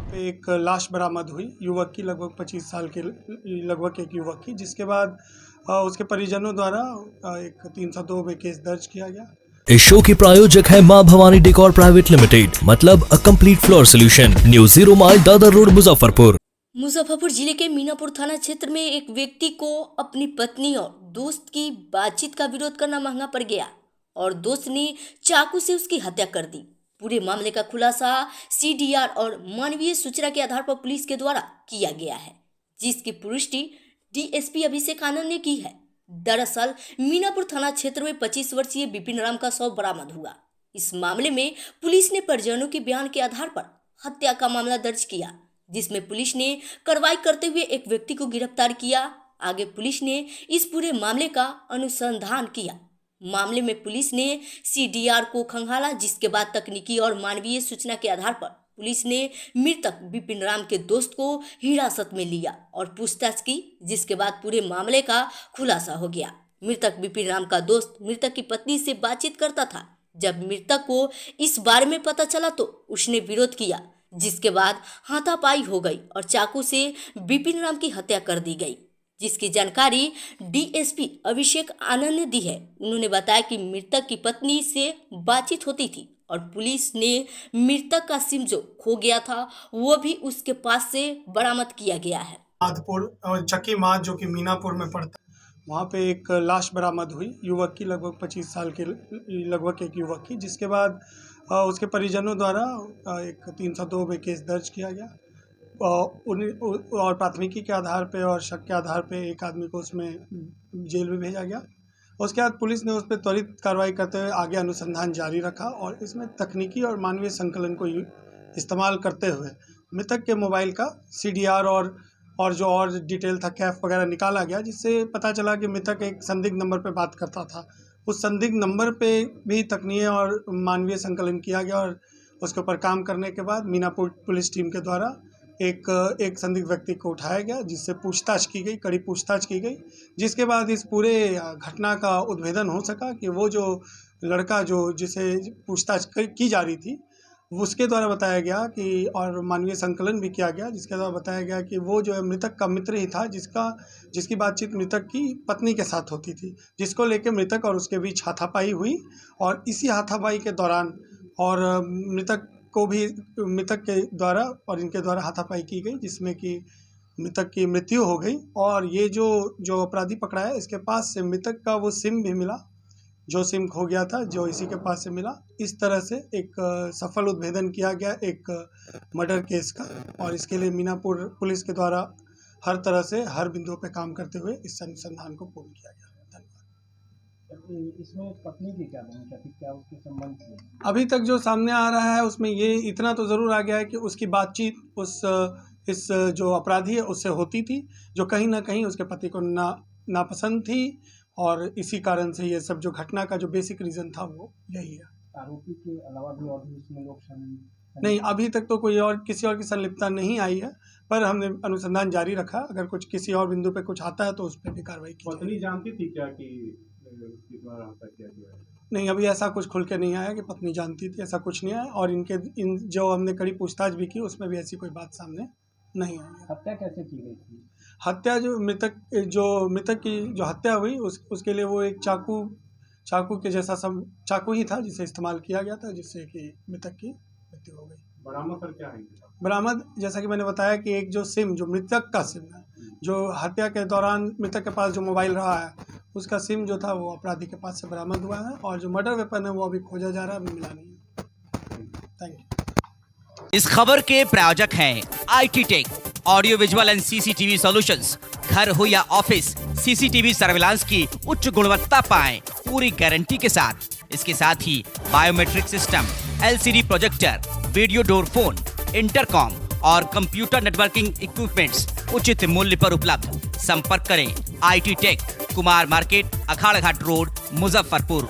पे एक लाश बरामद हुई युवक की, लगभग 25 साल के लगभग एक युवक की, जिसके बाद उसके परिजनों द्वारा एक 302 में केस दर्ज किया गया। इस शो के प्रायोजक है मां भवानी डेकोर प्राइवेट लिमिटेड, मतलब a complete floor solution, new 0 mile Dadar road, Muzaffarpur. Muzaffarpur जिले के मीनापुर थाना क्षेत्र में एक व्यक्ति को अपनी पत्नी और दोस्त की बातचीत का विरोध करना महंगा पड़ गया और दोस्त ने चाकू से उसकी हत्या कर दी। पूरे मामले का खुलासा सीडीआर और मानवीय सूचना के आधार पर पुलिस के द्वारा किया गया है, जिसकी पुष्टि डीएसपी अभिषेक आनंद ने की है। दरअसल मीनापुर थाना क्षेत्र में 25 वर्षीय विपिन राम का शव बरामद हुआ। इस मामले में पुलिस ने परिजनों के बयान के आधार पर हत्या का मामला दर्ज किया, जिसमें पुलिस ने कार्रवाई करते हुए एक व्यक्ति को गिरफ्तार किया। आगे पुलिस ने इस पूरे मामले का अनुसंधान किया। मामले में पुलिस ने सीडीआर को खंगाला, जिसके बाद तकनीकी और मानवीय सूचना के आधार पर पुलिस ने मृतक विपिन राम के दोस्त को हिरासत में लिया और पूछताछ की, जिसके बाद पूरे मामले का खुलासा हो गया। मृतक विपिन राम का दोस्त मृतक की पत्नी से बातचीत करता था। जब मृतक को इस बारे में पता चला तो उसने विरोध किया, जिसके बाद हाथापाई हो गई और चाकू से विपिन राम की हत्या कर दी गई, जिसकी जानकारी डीएसपी अभिषेक आनंद ने दी है। उन्होंने बताया कि मृतक की पत्नी से बातचीत होती थी और पुलिस ने मृतक का सिम जो खो गया था वो भी उसके पास से बरामद किया गया है। माधपुर और चक्की माध जो कि मीनापुर में पड़ता है, वहाँ पे एक लाश बरामद हुई युवक की, लगभग 25 साल के लगभग एक युवक की, जिसके बाद उसके परिजनों द्वारा एक 302 में केस दर्ज किया गया और प्राथमिकी के आधार पे और शक के आधार पे एक आदमी को उसमें जेल में भेजा गया। उसके बाद पुलिस ने उस पर त्वरित कार्रवाई करते हुए आगे अनुसंधान जारी रखा और इसमें तकनीकी और मानवीय संकलन को इस्तेमाल करते हुए मृतक के मोबाइल का सीडीआर और जो और डिटेल था, कैफ वगैरह निकाला गया, जिससे पता चला कि मृतक एक संदिग्ध नंबर पर बात करता था। उस संदिग्ध नंबर पे भी तकनीकी और मानवीय संकलन किया गया और उसके ऊपर काम करने के बाद मीनापुर पुलिस टीम के द्वारा एक संदिग्ध व्यक्ति को उठाया गया, जिससे पूछताछ की गई, कड़ी पूछताछ की गई, जिसके बाद इस पूरे घटना का उद्भेदन हो सका कि वो जो लड़का जिसे पूछताछ की जा रही थी उसके द्वारा बताया गया कि, और मानवीय संकलन भी किया गया, जिसके द्वारा बताया गया कि वो जो है मृतक का मित्र ही था, जिसकी बातचीत मृतक की पत्नी के साथ होती थी, जिसको लेकर मृतक और उसके बीच हाथापाई हुई और इसी हाथापाई के दौरान और मृतक के द्वारा और इनके द्वारा हाथापाई की गई, जिसमें कि मृतक की मृत्यु हो गई। और ये जो अपराधी पकड़ा है, इसके पास से मृतक का वो सिम भी मिला, जो सिम खो गया था, जो इसी के पास से मिला। इस तरह से एक सफल उद्भेदन किया गया एक मर्डर केस का, और इसके लिए मीनापुर पुलिस के द्वारा हर तरह से हर बिंदुओं पर काम करते हुए इस अनुसंधान को पूर्ण किया गया। इसमें पत्नी की क्या भूमिका थी, क्या उसके संबंध में? अभी तक जो सामने आ रहा है उसमें ये इतना तो ज़रूर आ गया है कि उसकी बातचीत इस जो अपराधी है उससे होती थी, जो कहीं ना कहीं उसके पति को नापसंद थी, और इसी कारण से ये सब जो घटना का जो बेसिक रीज़न था वो यही है। आरोपी के अलावा भी और भी इसमें लोग शामिल नहीं, अभी तक तो कोई और किसी और की संलिप्तता नहीं आई है, पर हमने अनुसंधान जारी रखा। अगर कुछ किसी और बिंदु पे कुछ आता है तो उस पर भी कार्रवाई की जाएगी। पत्नी जानती थी क्या कि द्वारा हत्या किया गया? नहीं, अभी ऐसा कुछ खुल के नहीं आया कि पत्नी जानती थी, ऐसा कुछ नहीं आया। और इन जो हमने कड़ी पूछताछ भी की उसमें भी ऐसी कोई बात सामने नहीं आई है। हत्या कैसे की गई थी? हत्या जो मृतक की जो हत्या हुई उसके लिए वो एक चाकू के जैसा सब चाकू ही था, जिसे इस्तेमाल किया गया था, जिससे कि मृतक की मृत्यु हो गई। बरामद कर क्या है? बरामद, जैसा कि मैंने बताया कि एक जो मृतक का सिम है, जो हत्या के दौरान मृतक के पास जो मोबाइल रहा है, उसका सिम जो था वो अपराधी के पास से बरामद हुआ है, और जो मर्डर वेपन है वो अभी खोजा जा रहा है, अभी मिला नहीं है। Thank you. इस खबर के प्रायोजक हैं IT tech, audio visual and CCTV solutions. घर हो या ऑफिस, CCTV सर्विलांस की उच्च गुणवत्ता पाएं पूरी गारंटी के साथ। इसके साथ ही biometric system, LCD projector, video door phone, intercom और कंप्यूटर नेटवर्किंग इक्विपमेंट्स उचित मूल्य पर उपलब्ध। संपर्क करें IT tech, Kumar market, Akhara Ghat road, Muzaffarpur.